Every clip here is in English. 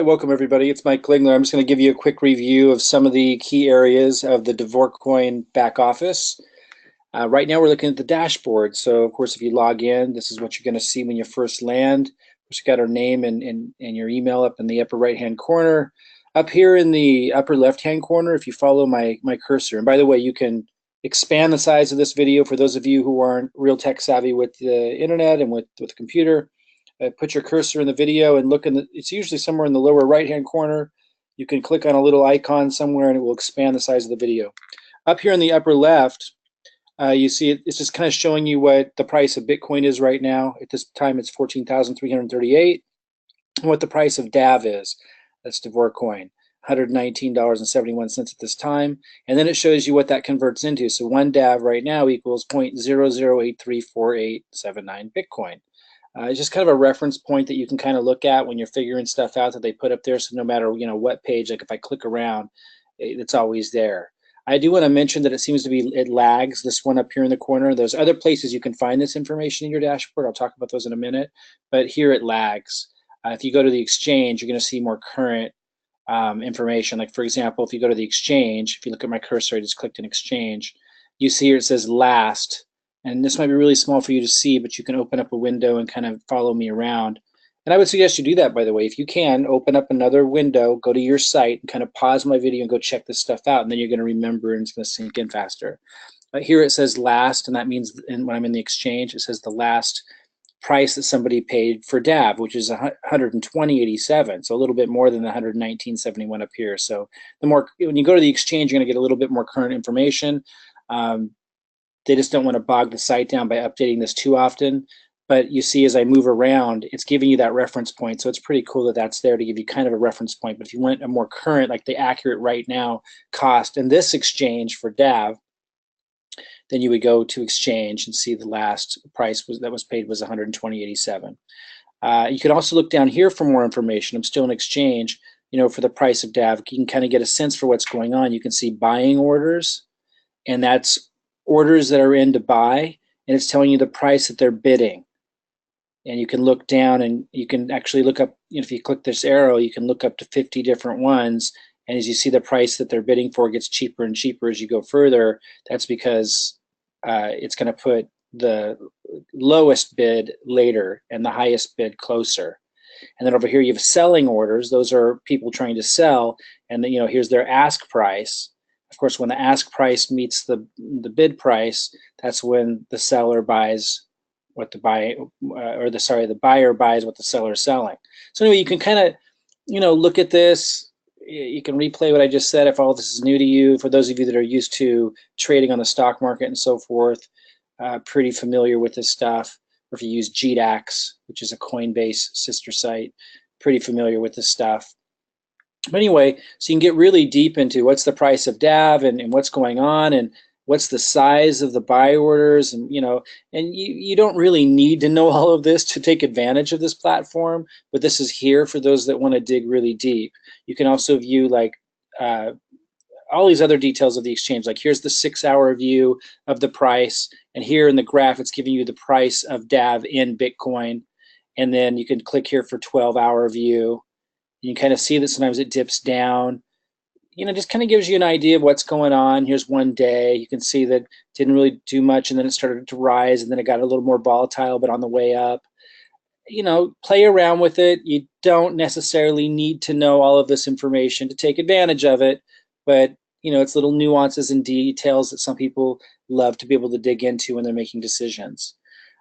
Welcome everybody, it's Mike Klingler. I'm just going to give you a quick review of some of the key areas of the DavorCoin back office. Right now we're looking at the dashboard. So of course if you log in, this is what you're going to see when you first land. We've got our name and your email up in the upper right hand corner. Up here in the upper left hand corner, if you follow my cursor, and by the way, you can expand the size of this video for those of you who aren't real tech savvy with the internet and with the computer. Put your cursor in the video and look it's usually somewhere in the lower right hand corner. You can click on a little icon somewhere and it will expand the size of the video. Up here in the upper left, you see it's just kind of showing you what the price of Bitcoin is right now. At this time it's 14,338. And what the price of DAV is. That's DavorCoin, $119.71 at this time. And then it shows you what that converts into. So one DAV right now equals 0.00834879 Bitcoin. It's just kind of a reference point that you can kind of look at when you're figuring stuff out that they put up there. So no matter what page, like if I click around, it's always there. I do want to mention that it seems to be, it lags, this one up here in the corner. There's other places you can find this information in your dashboard. I'll talk about those in a minute, but here it lags. If you go to the exchange, you're going to see more current information. Like for example, if you go to the exchange, if you look at my cursor, I just clicked an exchange, you see here it says last. And this might be really small for you to see, but you can open up a window and kind of follow me around. And I would suggest you do that, by the way. If you can, open up another window, go to your site, and kind of pause my video and go check this stuff out, and then you're going to remember and it's going to sink in faster. Here it says last, and that means when I'm in the exchange, it says the last price that somebody paid for DAV, which is 120.87, so a little bit more than the 119.71 up here. So the more, when you go to the exchange, you're going to get a little bit more current information. They just don't want to bog the site down by updating this too often. But you see, as I move around, it's giving you that reference point. So it's pretty cool that that's there to give you kind of a reference point. But if you want a more current, like the accurate right now cost in this exchange for DAV, then you would go to exchange and see the last price that was paid was 120.87. You can also look down here for more information. I'm still in exchange, for the price of DAV. You can kind of get a sense for what's going on. You can see buying orders, and that's orders that are in to buy, and it's telling you the price that they're bidding. And you can look down and you can actually look up, if you click this arrow, you can look up to 50 different ones. And as you see the price that they're bidding for gets cheaper and cheaper as you go further, that's because it's going to put the lowest bid later and the highest bid closer. And then over here you have selling orders. Those are people trying to sell, and then, here's their ask price. Of course, when the ask price meets the bid price, that's when the seller buys what the buyer buys what the seller is selling. So anyway, you can kind of, look at this. You can replay what I just said if all this is new to you. For those of you that are used to trading on the stock market and so forth, pretty familiar with this stuff. Or if you use GDAX, which is a Coinbase sister site, pretty familiar with this stuff. But anyway, so you can get really deep into what's the price of DAV and what's going on and what's the size of the buy orders, and you don't really need to know all of this to take advantage of this platform, but this is here for those that want to dig really deep. You can also view like all these other details of the exchange. Like here's the 6-hour view of the price, and here in the graph it's giving you the price of DAV in Bitcoin, and then you can click here for 12-hour view. You can kind of see that sometimes it dips down. Just kind of gives you an idea of what's going on. Here's one day. You can see that it didn't really do much, and then it started to rise, and then it got a little more volatile, but on the way up. Play around with it. You don't necessarily need to know all of this information to take advantage of it, but it's little nuances and details that some people love to be able to dig into when they're making decisions.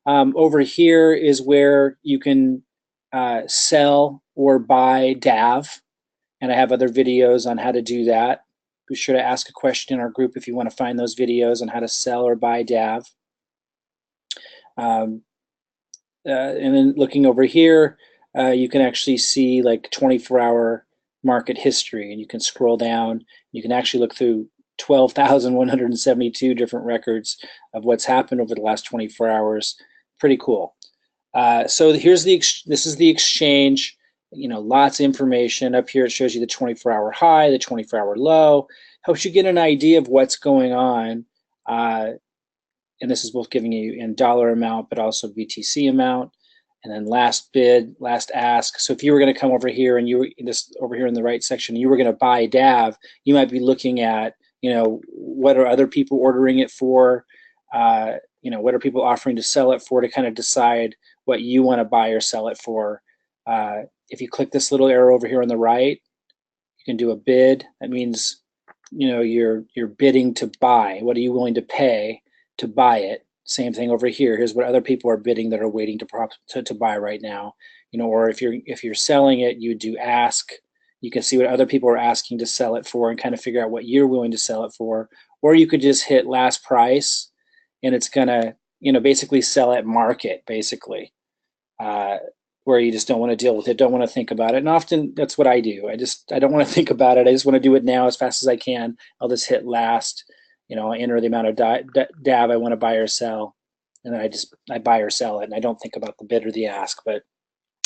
Over here is where you can sell or buy DAV, and I have other videos on how to do that. Be sure to ask a question in our group if you want to find those videos on how to sell or buy DAV. And then looking over here, you can actually see like 24-hour market history, and you can scroll down. You can actually look through 12,172 different records of what's happened over the last 24 hours. Pretty cool. So this is the exchange. Lots of information. Up here it shows you the 24-hour high, the 24-hour low. Helps you get an idea of what's going on. And this is both giving you in dollar amount, but also BTC amount. and then last bid, last ask. So if you were going to come over here and you were this over here in the right section, you were going to buy DAV, you might be looking at, what are other people ordering it for? What are people offering to sell it for, to kind of decide what you want to buy or sell it for. If you click this little arrow over here on the right, you can do a bid. That means, you're bidding to buy. What are you willing to pay to buy it? Same thing over here. Here's what other people are bidding that are waiting to buy right now. Or if you're selling it, you do ask. You can see what other people are asking to sell it for and kind of figure out what you're willing to sell it for. Or you could just hit last price, and it's gonna, basically sell at market, basically. Where you just don't want to deal with it, don't want to think about it. And often that's what I do. I don't want to think about it. I just want to do it now as fast as I can. I'll just hit last, I enter the amount of DAV I want to buy or sell, and then I buy or sell it, and I don't think about the bid or the ask. But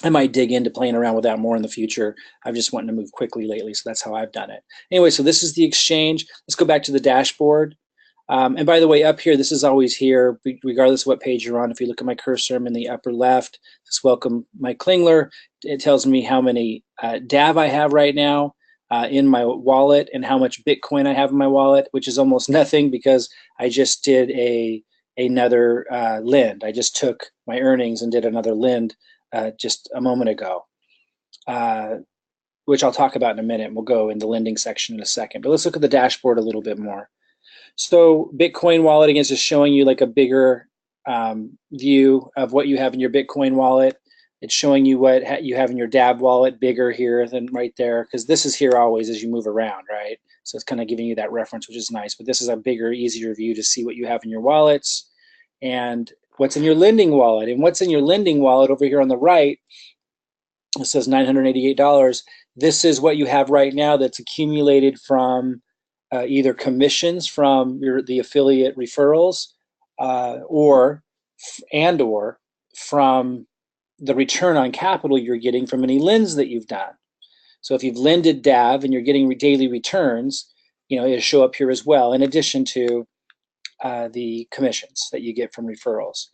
I might dig into playing around with that more in the future. I've just wanted to move quickly lately, so that's how I've done it. Anyway, so this is the exchange. Let's go back to the dashboard. And by the way, up here, this is always here, regardless of what page you're on. If you look at my cursor, I'm in the upper left. It's welcome Mike Klingler. It tells me how many DAV I have right now in my wallet and how much Bitcoin I have in my wallet, which is almost nothing because I just did another lend. I just took my earnings and did another lend just a moment ago, which I'll talk about in a minute. We'll go in the lending section in a second. But let's look at the dashboard a little bit more. So Bitcoin wallet, again, is just showing you like a bigger view of what you have in your Bitcoin wallet. It's showing you what you have in your DAB wallet, bigger here than right there, because this is here always as you move around, right? So it's kind of giving you that reference, which is nice. But this is a bigger, easier view to see what you have in your wallets and what's in your lending wallet. And what's in your lending wallet over here on the right, it says $988. This is what you have right now that's accumulated from either commissions from the affiliate referrals or from the return on capital you're getting from any lends that you've done. So if you've lended DAV and you're getting daily returns, it'll show up here as well, in addition to the commissions that you get from referrals.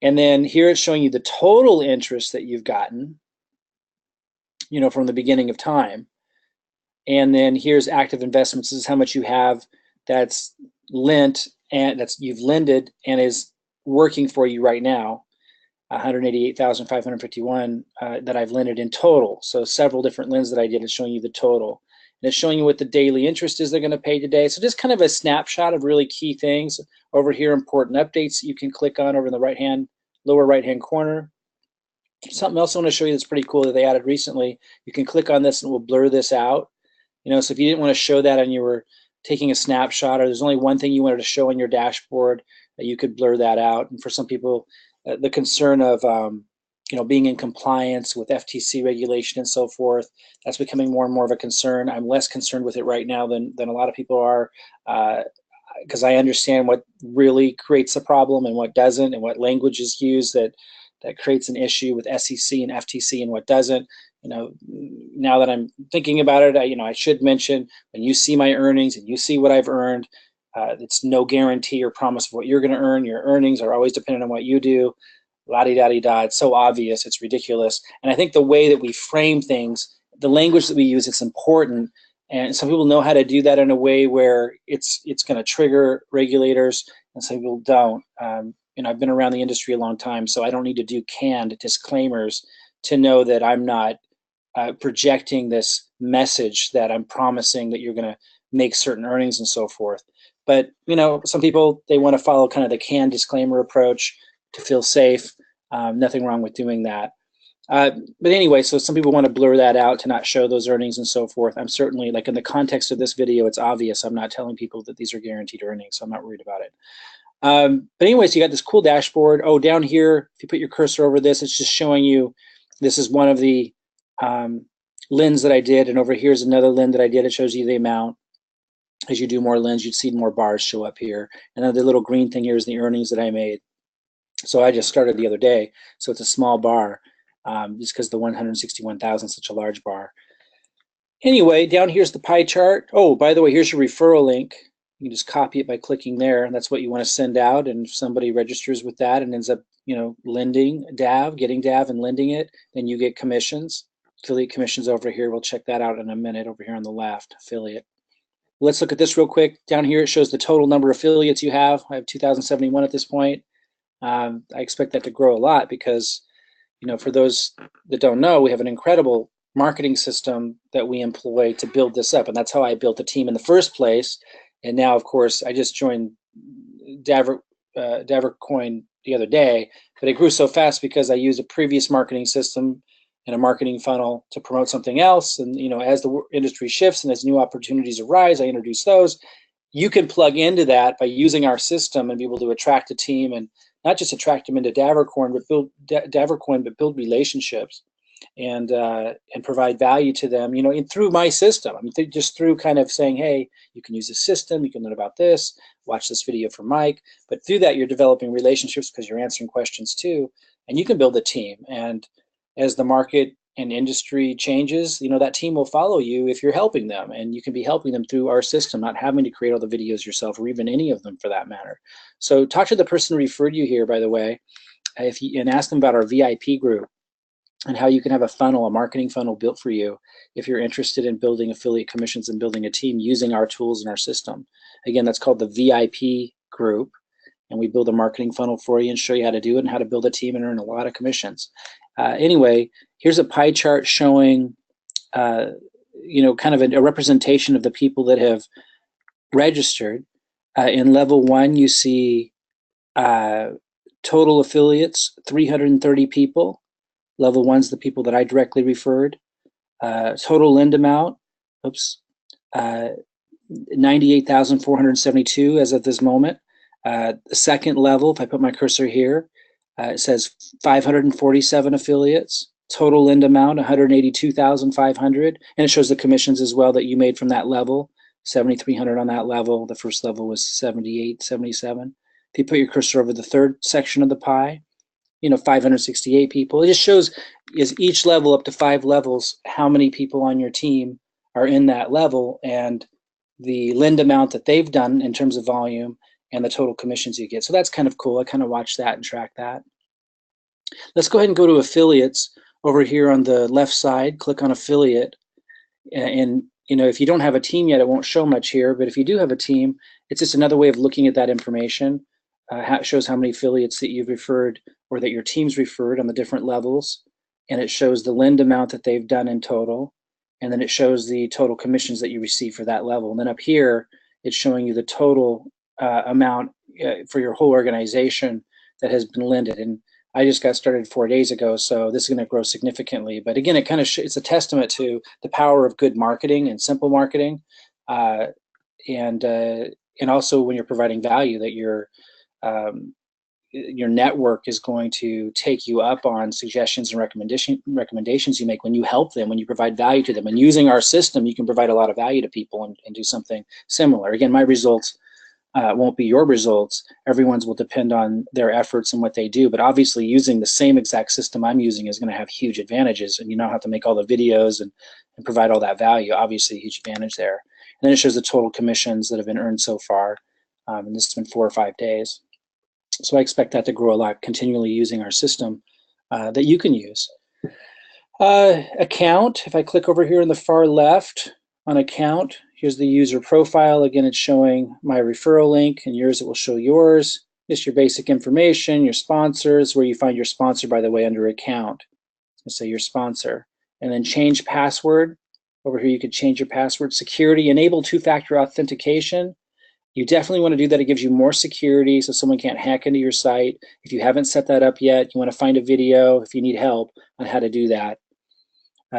And then here it's showing you the total interest that you've gotten, from the beginning of time. And then here's active investments. This is how much you have that's lent and you've lended and is working for you right now. 188,551 that I've lended in total. So several different lends that I did. It's showing you the total. And it's showing you what the daily interest is they're going to pay today. So just kind of a snapshot of really key things. Over here, important updates you can click on over in the lower right-hand corner. Something else I want to show you that's pretty cool that they added recently. You can click on this and we'll blur this out. So if you didn't want to show that and you were taking a snapshot, or there's only one thing you wanted to show on your dashboard, you could blur that out. And for some people, the concern of being in compliance with FTC regulation and so forth, that's becoming more and more of a concern. I'm less concerned with it right now than a lot of people are, because I understand what really creates a problem and what doesn't, and what language is used that creates an issue with SEC and FTC and what doesn't. Now that I'm thinking about it, I should mention, when you see my earnings and you see what I've earned, it's no guarantee or promise of what you're going to earn. Your earnings are always dependent on what you do. La-di-da-di-da. It's so obvious. It's ridiculous. And I think the way that we frame things, the language that we use, it's important. And some people know how to do that in a way where it's going to trigger regulators, and some people don't. I've been around the industry a long time, so I don't need to do canned disclaimers to know that I'm not projecting this message that I'm promising that you're going to make certain earnings and so forth. But some people, they want to follow kind of the canned disclaimer approach to feel safe. Nothing wrong with doing that. But anyway, so some people want to blur that out to not show those earnings and so forth. I'm certainly, like in the context of this video, it's obvious. I'm not telling people that these are guaranteed earnings, so I'm not worried about it. But anyways, you got this cool dashboard. Oh, down here, if you put your cursor over this, it's just showing you, this is one of the lends that I did, and over here's another lend that I did. It shows you the amount. As you do more lends, you'd see more bars show up here. And then the little green thing here is the earnings that I made. So I just started the other day, so it's a small bar, just because the 161,000 is such a large bar. Anyway, down here's the pie chart. Oh, by the way, here's your referral link. You can just copy it by clicking there, and that's what you want to send out. And if somebody registers with that and ends up, lending DAV, getting DAV and lending it, then you get commissions, affiliate commissions over here. We'll check that out in a minute over here on the left, affiliate. Let's look at this real quick. Down here, it shows the total number of affiliates you have. I have 2,071 at this point. I expect that to grow a lot because, for those that don't know, we have an incredible marketing system that we employ to build this up. And that's how I built the team in the first place. And now, of course, I just joined DavorCoin the other day, but it grew so fast because I used a previous marketing system and a marketing funnel to promote something else. And, as the industry shifts and as new opportunities arise, I introduce those. You can plug into that by using our system and be able to attract a team, and not just attract them into DavorCoin, but build relationships and provide value to them, through my system. I mean, just through kind of saying, hey, you can use this system, you can learn about this, watch this video from Mike. But through that, you're developing relationships because you're answering questions too, and you can build a team. And as the market and industry changes, that team will follow you if you're helping them, and you can be helping them through our system, not having to create all the videos yourself, or even any of them for that matter. So talk to the person who referred you here, by the way, and ask them about our VIP group and how you can have a marketing funnel built for you if you're interested in building affiliate commissions and building a team using our tools and our system. Again, that's called the VIP group, and we build a marketing funnel for you and show you how to do it and how to build a team and earn a lot of commissions. Anyway, here's a pie chart showing, kind of a representation of the people that have registered. In level 1, you see total affiliates, 330 people. Level 1's the people that I directly referred. Total lend amount, 98,472 as of this moment. The second level, if I put my cursor here, it says 547 affiliates. Total lend amount, 182,500. And it shows the commissions as well that you made from that level, 7,300 on that level. The first level was 78, 77. If you put your cursor over the third section of the pie, 568 people. It just shows is each level up to 5 levels, how many people on your team are in that level, and the lend amount that they've done in terms of volume and the total commissions you get. So that's kind of cool. I kind of watch that and track that. Let's go ahead and go to affiliates over here on the left side. Click on affiliate. And if you don't have a team yet, it won't show much here. But if you do have a team, it's just another way of looking at that information. It shows how many affiliates that you've referred or that your team's referred on the different levels. And it shows the lend amount that they've done in total. And then it shows the total commissions that you receive for that level. And then up here, it's showing you the total amount for your whole organization that has been lended. And I just got started 4 days ago, so this is going to grow significantly. But again, it kind of it's a testament to the power of good marketing and simple marketing, and also when you're providing value, that your network is going to take you up on suggestions and recommendations you make when you help them, when you provide value to them. And using our system, you can provide a lot of value to people and do something similar. Again, my results won't be your results. Everyone's will depend on their efforts and what they do. But obviously, using the same exact system I'm using is going to have huge advantages. And you don't have to make all the videos and provide all that value. Obviously, a huge advantage there. And then it shows the total commissions that have been earned so far. And this has been 4 or 5 days. So I expect that to grow a lot, continually using our system that you can use. Account, if I click over here in the far left on account, here's the user profile. Again, it's showing my referral link, and yours, it will show yours. Just your basic information, your sponsors, where you find your sponsor, by the way, under account. Let's say your sponsor. And then change password. Over here, you could change your password. Security, enable 2-factor authentication. You definitely want to do that. It gives you more security so someone can't hack into your site. If you haven't set that up yet, you want to find a video if you need help on how to do that.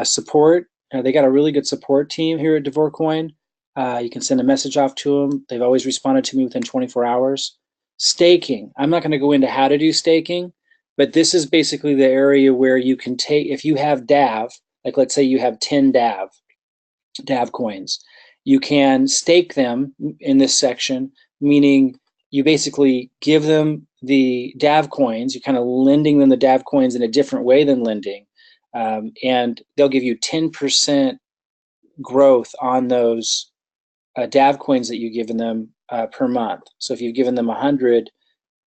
Support, they got a really good support team here at DavorCoin. You can send a message off to them. They've always responded to me within 24 hours. Staking, I'm not going to go into how to do staking, but this is basically the area where you can take, if you have DAV, like let's say you have 10 DAV coins, you can stake them in this section, meaning you basically give them the DAV coins, you're kind of lending them the DAV coins in a different way than lending, and they'll give you 10% growth on those DAV coins that you've given them per month. So if you've given them 100,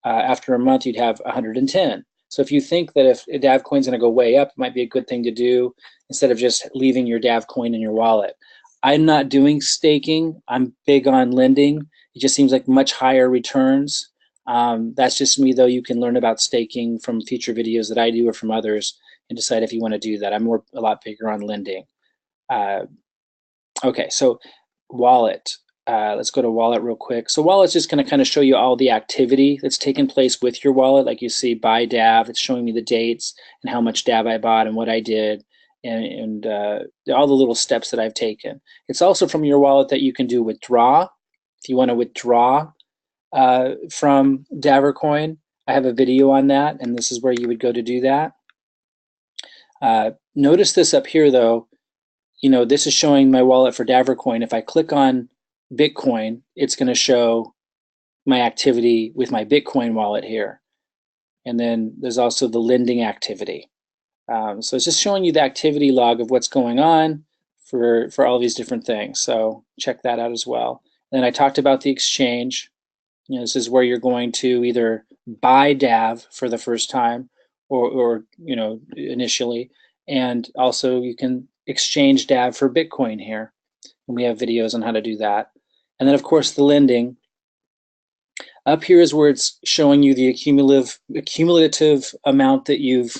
after a month you'd have 110. So if you think that if DaVCoin is going to go way up, it might be a good thing to do instead of just leaving your DaVCoin in your wallet. I'm not doing staking. I'm big on lending. It just seems like much higher returns. That's just me, though. You can learn about staking from future videos that I do or from others and decide if you want to do that. I'm a lot bigger on lending. Okay, so wallet. Let's go to wallet real quick. So wallet's just going to kind of show you all the activity that's taken place with your wallet. Like you see, buy DAV. It's showing me the dates and how much DAV I bought and what I did, and all the little steps that I've taken. It's also from your wallet that you can do withdraw. If you want to withdraw from DavorCoin, I have a video on that, and this is where you would go to do that. Notice this up here, though. You know, this is showing my wallet for DavorCoin. If I click on Bitcoin, it's going to show my activity with my Bitcoin wallet here. And then there's also the lending activity. So it's just showing you the activity log of what's going on for all these different things. So check that out as well. Then I talked about the exchange. You know, this is where you're going to either buy DAV for the first time or you know, initially, and also you can exchange DAV for Bitcoin here. And we have videos on how to do that. And then of course the lending. Up here is where it's showing you the cumulative amount that you've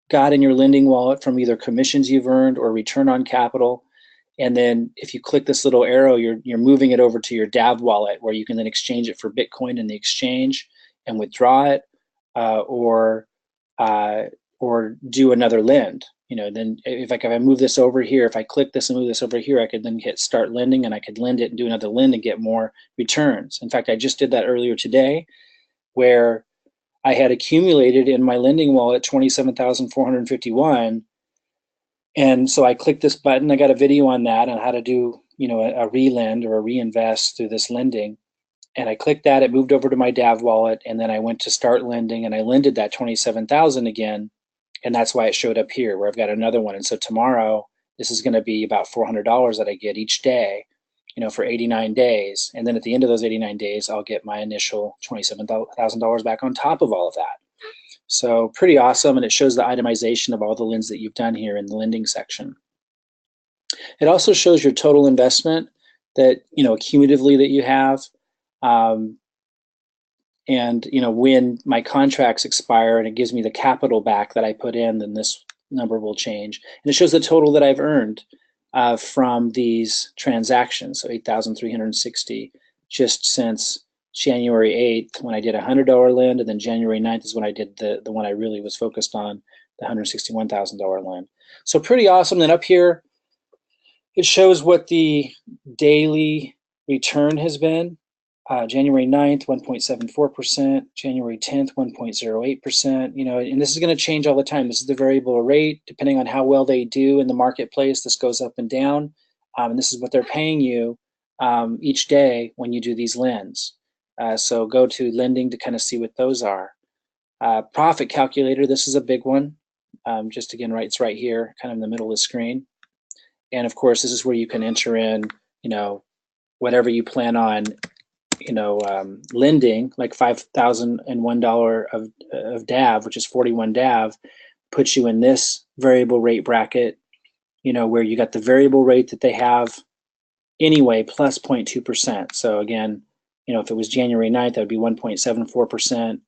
got in your lending wallet from either commissions you've earned or return on capital. And then if you click this little arrow, you're moving it over to your DAV wallet, where you can then exchange it for Bitcoin in the exchange and withdraw it, or do another lend. You know, then if I move this over here, if I click this and move this over here, I could then hit start lending, and I could lend it and do another lend and get more returns. In fact, I just did that earlier today, where I had accumulated in my lending wallet 27,451. And so I clicked this button. I got a video on that on how to do, you know, a relend or a reinvest through this lending. And I clicked that, it moved over to my DAV wallet, and then I went to start lending and I lended that 27,000 again. And that's why it showed up here, where I've got another one. And so tomorrow, this is going to be about $400 that I get each day, you know, for 89 days. And then at the end of those 89 days, I'll get my initial $27,000 back on top of all of that. So pretty awesome. And it shows the itemization of all the lends that you've done here in the lending section. It also shows your total investment that, you know, cumulatively that you have. And, you know, when my contracts expire and it gives me the capital back that I put in, then this number will change. And it shows the total that I've earned from these transactions. So 8,360 just since January 8th when I did a $100 lend, and then January 9th is when I did the one I really was focused on, the $161,000 lend. So pretty awesome. Then up here, it shows what the daily return has been. January 9th, 1.74%, January 10th, 1.08%, you know, and this is going to change all the time. This is the variable rate, depending on how well they do in the marketplace. This goes up and down, and this is what they're paying you each day when you do these lends. So go to lending to kind of see what those are. Profit calculator, this is a big one. Just again, it's right here, kind of in the middle of the screen. And of course, this is where you can enter in, you know, whatever you plan on, you know, lending, like $5,001 of DAV, which is 41 DAV, puts you in this variable rate bracket, you know, where you got the variable rate that they have anyway, plus 0.2%. So again, you know, if it was January 9th, that would be 1.74%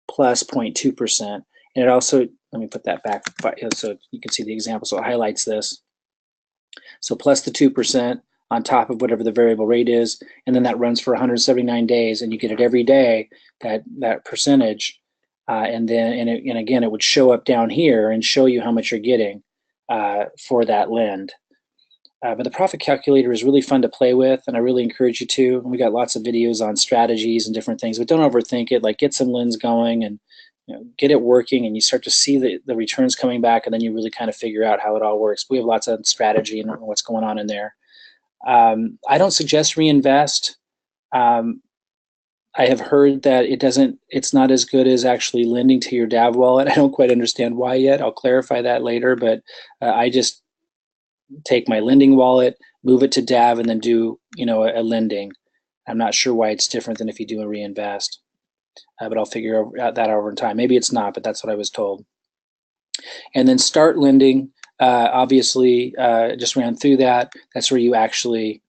plus 0.2%. And it also, let me put that back so you can see the example. So it highlights this. So plus the 2% on top of whatever the variable rate is, and then that runs for 179 days, and you get it every day, that percentage, and again it would show up down here and show you how much you're getting for that lend. But the profit calculator is really fun to play with, and I really encourage you to. And we got lots of videos on strategies and different things, but don't overthink it. Like, get some lends going and, you know, get it working, and you start to see the returns coming back, and then you really kind of figure out how it all works. We have lots of strategy and what's going on in there. I don't suggest reinvest. I have heard that it's not as good as actually lending to your DAV wallet. I don't quite understand why yet. I'll clarify that later, but I just take my lending wallet, move it to DAV, and then do, you know, a lending. I'm not sure why it's different than if you do a reinvest, but I'll figure out that over time. Maybe it's not, but that's what I was told. And then start lending, obviously, just ran through that. That's where you actually,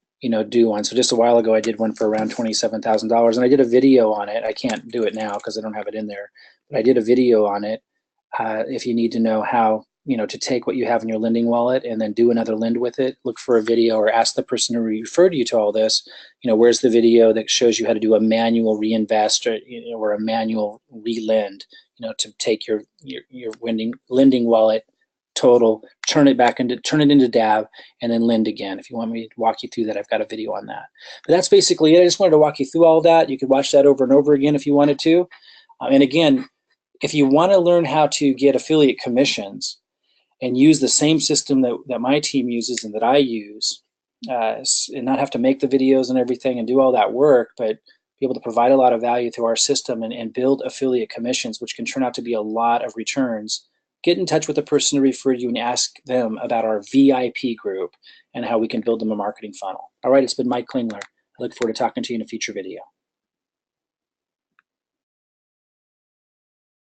do one. So just a while ago, I did one for around $27,000, and I did a video on it. I can't do it now because I don't have it in there, but I did a video on it. If you need to know how, to take what you have in your lending wallet and then do another lend with it, look for a video or ask the person who referred you to all this, where's the video that shows you how to do a manual reinvest or a manual relend, to take your lending wallet total, turn it into DAV, and then lend again. If you want me to walk you through that, I've got a video on that. But that's basically it. I just wanted to walk you through all that. You could watch that over and over again if you wanted to. And again, if you want to learn how to get affiliate commissions and use the same system that my team uses and that I use, and not have to make the videos and everything and do all that work, but be able to provide a lot of value through our system and build affiliate commissions, which can turn out to be a lot of returns, get in touch with the person who referred you and ask them about our VIP group and how we can build them a marketing funnel. All right, it's been Mike Klingler. I look forward to talking to you in a future video.